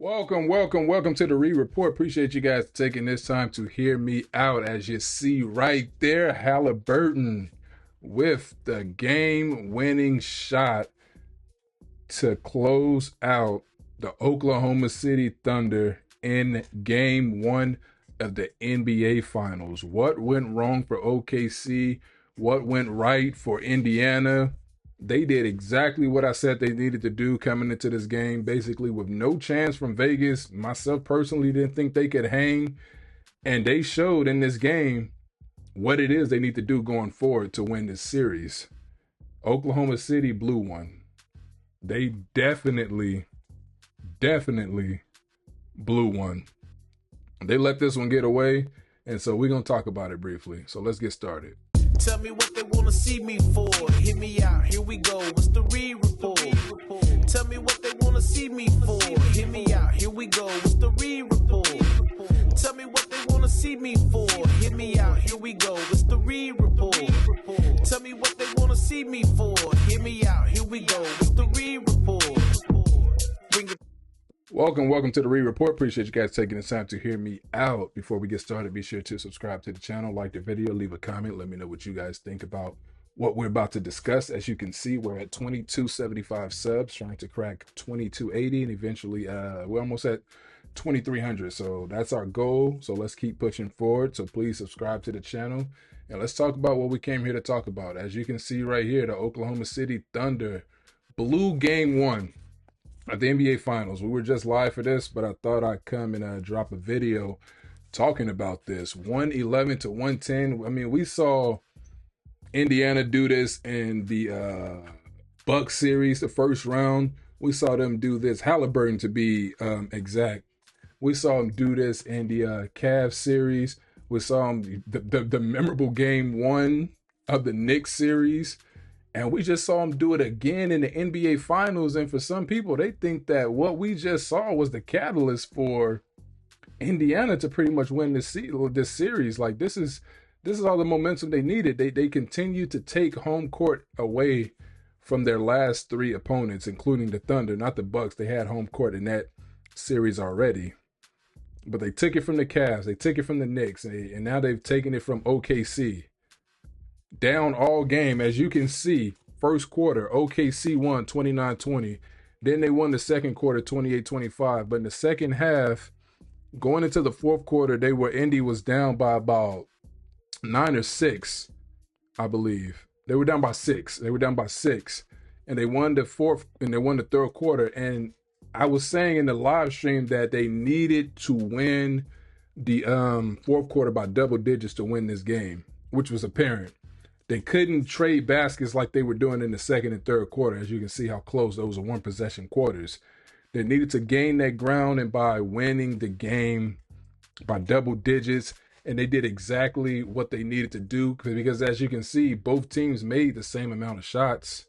Welcome to the Report. Appreciate you guys taking this time to hear me out. As you see right there, Halliburton with the game-winning shot to close out the Oklahoma City Thunder in Game 1 of the NBA Finals. What went wrong for OKC? What went right for Indiana? They did exactly what I said they needed to do coming into this game, basically with no chance from Vegas. Myself personally didn't think they could hang, and they showed in this game what it is they need to do going forward to win this series. Oklahoma City blew one. They definitely blew one. They let this one get away, and so we're going to talk about it briefly. So let's get started. Tell me what they wanna see me for. Hear me out, here we go. What's the report? Tell me what they wanna see me for. Hear me out, here we go. What's the report? Tell me what they wanna see me for. Hear me out, here we go. What's the report? Tell me what they wanna see me for. Hear me out, here we go. What's the report? Bring it. Welcome to the Report. Appreciate you guys taking the time to hear me out. Before we get started, be sure to subscribe to the channel, like the video, leave a comment. Let me know what you guys think about what we're about to discuss. As you can see, we're at 2275 subs, trying to crack 2280, and eventually we're almost at 2300. So that's our goal. So let's keep pushing forward. So please subscribe to the channel, and let's talk about what we came here to talk about. As you can see right here, the Oklahoma City Thunder blew Game 1 at the NBA Finals. We were just live for this, but I thought I'd come and drop a video talking about this. 111 to 110. I mean, we saw Indiana do this in the Bucks series, the first round. We saw them do this, Halliburton to be exact. We saw them do this in the Cavs series. We saw them, the memorable Game 1 of the Knicks series. And we just saw them do it again in the NBA Finals. And for some people, they think that what we just saw was the catalyst for Indiana to pretty much win this series. Like this is all the momentum they needed. They continue to take home court away from their last three opponents, including the Thunder, not the Bucks. They had home court in that series already, but they took it from the Cavs. They took it from the Knicks, and now they've taken it from OKC. Down all game, as you can see, first quarter, OKC won 29-20. Then they won the second quarter 28-25. But in the second half, going into the fourth quarter, Indy was down by about 9 or 6, I believe. They were down by 6. And they won the fourth and they won the third quarter. And I was saying in the live stream that they needed to win the fourth quarter by double digits to win this game, which was apparent. They couldn't trade baskets like they were doing in the second and third quarter. As you can see how close those are one-possession quarters. They needed to gain that ground, and by winning the game by double digits, and they did exactly what they needed to do, because as you can see, both teams made the same amount of shots,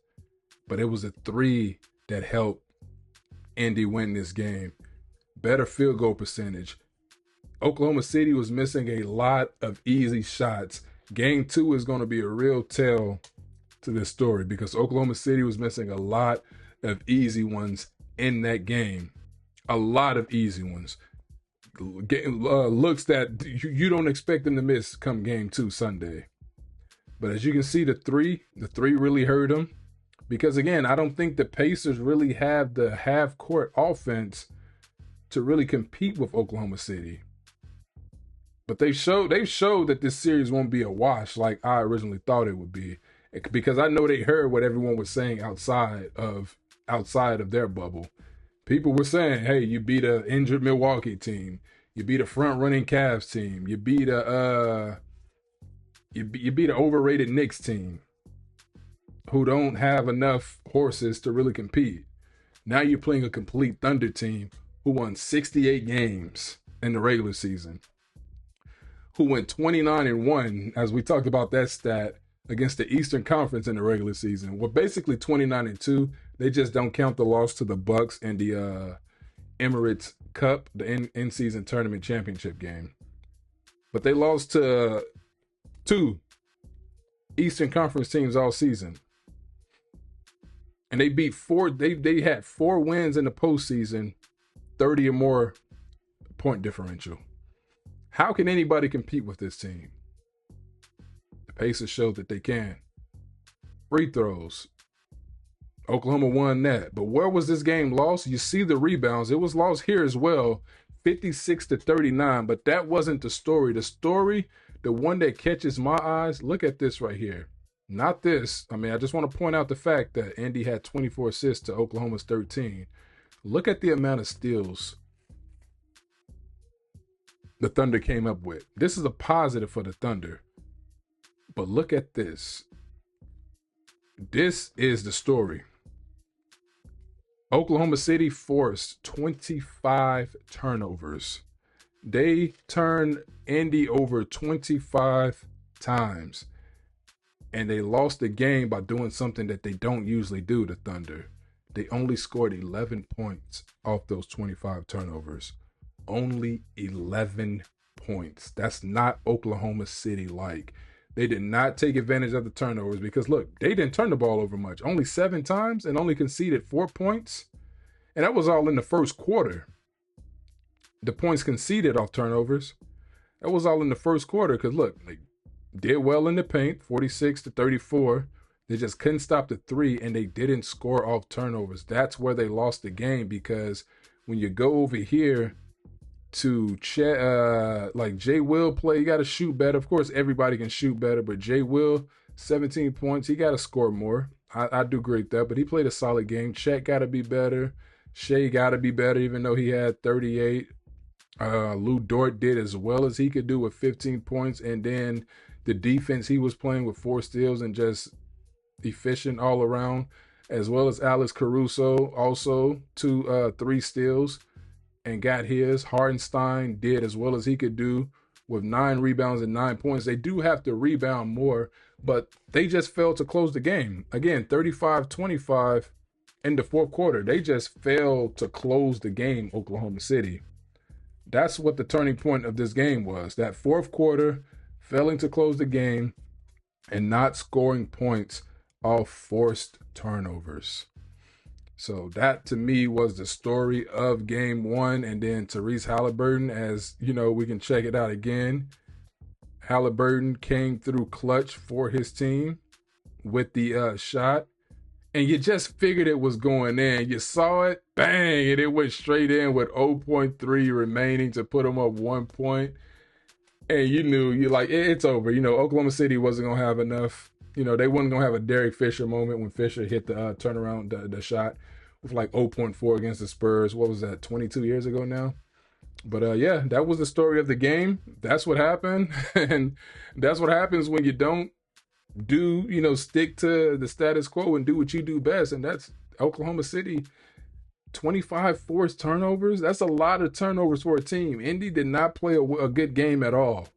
but it was a three that helped Indy win this game. Better field goal percentage. Oklahoma City was missing a lot of easy shots. Game 2 is going to be a real tell to this story, because Oklahoma City was missing a lot of easy ones in that game. A lot of easy ones. Looks that you don't expect them to miss come Game 2 Sunday. But as you can see, the three really hurt them. Because again, I don't think the Pacers really have the half-court offense to really compete with Oklahoma City. But they've showed that this series won't be a wash like I originally thought it would be, because I know they heard what everyone was saying outside of their bubble. People were saying, "Hey, you beat an injured Milwaukee team, you beat a front-running Cavs team, you beat an overrated Knicks team who don't have enough horses to really compete. Now you're playing a complete Thunder team who won 68 games in the regular season, who went 29-1, as we talked about that stat, against the Eastern Conference in the regular season. Well, basically 29-2. They just don't count the loss to the Bucks in the Emirates Cup, the in-season tournament championship game. But they lost to 2 Eastern Conference teams all season. And they beat 4, they had 4 wins in the postseason 30 or more point differential. How can anybody compete with this team? The Pacers showed that they can. Free throws. Oklahoma won that. But where was this game lost? You see the rebounds. It was lost here as well, 56-39. But that wasn't the story. The story, the one that catches my eyes, look at this right here. Not this. I mean, I just want to point out the fact that Indy had 24 assists to Oklahoma's 13. Look at the amount of steals the Thunder came up with. This is a positive for the Thunder. But look at this. This is the story. Oklahoma City forced 25 turnovers. They turned Indy over 25 times. And they lost the game by doing something that they don't usually do, the Thunder. They only scored 11 points off those 25 turnovers. Only 11 points. That's not Oklahoma City like. They did not take advantage of the turnovers because, look, they didn't turn the ball over much. Only 7 times and only conceded 4 points. And that was all in the first quarter. The points conceded off turnovers, that was all in the first quarter because, look, they did well in the paint, 46-34. They just couldn't stop the three, and they didn't score off turnovers. That's where they lost the game because when you go over here to like Jay Will play, you got to shoot better. Of course, everybody can shoot better, but Jay Will, 17 points, he got to score more. I do agree with that, but he played a solid game. Chet got to be better. Shea got to be better, even though he had 38. Lou Dort did as well as he could do with 15 points, and then the defense he was playing with 4 steals and just efficient all around, as well as Alex Caruso also 3 steals and got his. Hartenstein did as well as he could do with 9 rebounds and 9 points. They do have to rebound more, but they just failed to close the game. Again, 35-25 in the fourth quarter. They just failed to close the game, Oklahoma City. That's what the turning point of this game was. That fourth quarter, failing to close the game and not scoring points off forced turnovers. So that, to me, was the story of game one. And then Tyrese Haliburton, as you know, we can check it out again. Halliburton came through clutch for his team with the shot. And you just figured it was going in. You saw it, bang, and it went straight in with 0.3 remaining to put them up 1 point. And you knew, it's over. You know, Oklahoma City wasn't going to have enough. You know, they weren't going to have a Derek Fisher moment when Fisher hit the turnaround, the shot with 0.4 against the Spurs. What was that, 22 years ago now? But, yeah, that was the story of the game. That's what happened. And that's what happens when you don't stick to the status quo and do what you do best. And that's Oklahoma City, 25 forced turnovers. That's a lot of turnovers for a team. Indy did not play a good game at all.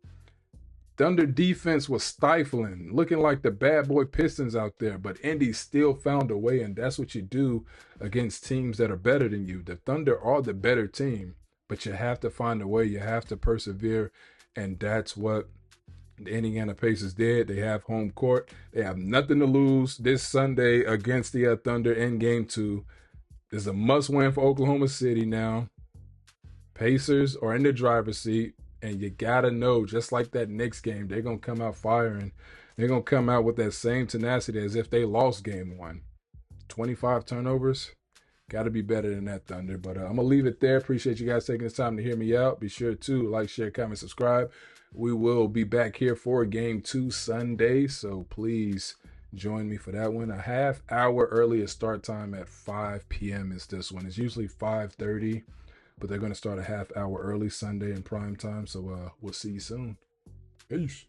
Thunder defense was stifling, looking like the bad boy Pistons out there, but Indy still found a way, and that's what you do against teams that are better than you. The Thunder are the better team, but you have to find a way. You have to persevere, and that's what the Indiana Pacers did. They have home court. They have nothing to lose this Sunday against the Thunder in Game 2. This is a must-win for Oklahoma City now. Pacers are in the driver's seat, and you got to know, just like that Knicks game, they're going to come out firing. They're going to come out with that same tenacity as if they lost Game 1. 25 turnovers. Got to be better than that, Thunder. But I'm going to leave it there. Appreciate you guys taking the time to hear me out. Be sure to like, share, comment, subscribe. We will be back here for Game 2 Sunday, so please join me for that one. A half hour earlier start time at 5 p.m. is this one. It's usually 5:30, but they're going to start a half hour early Sunday in prime time, so we'll see you soon. Peace.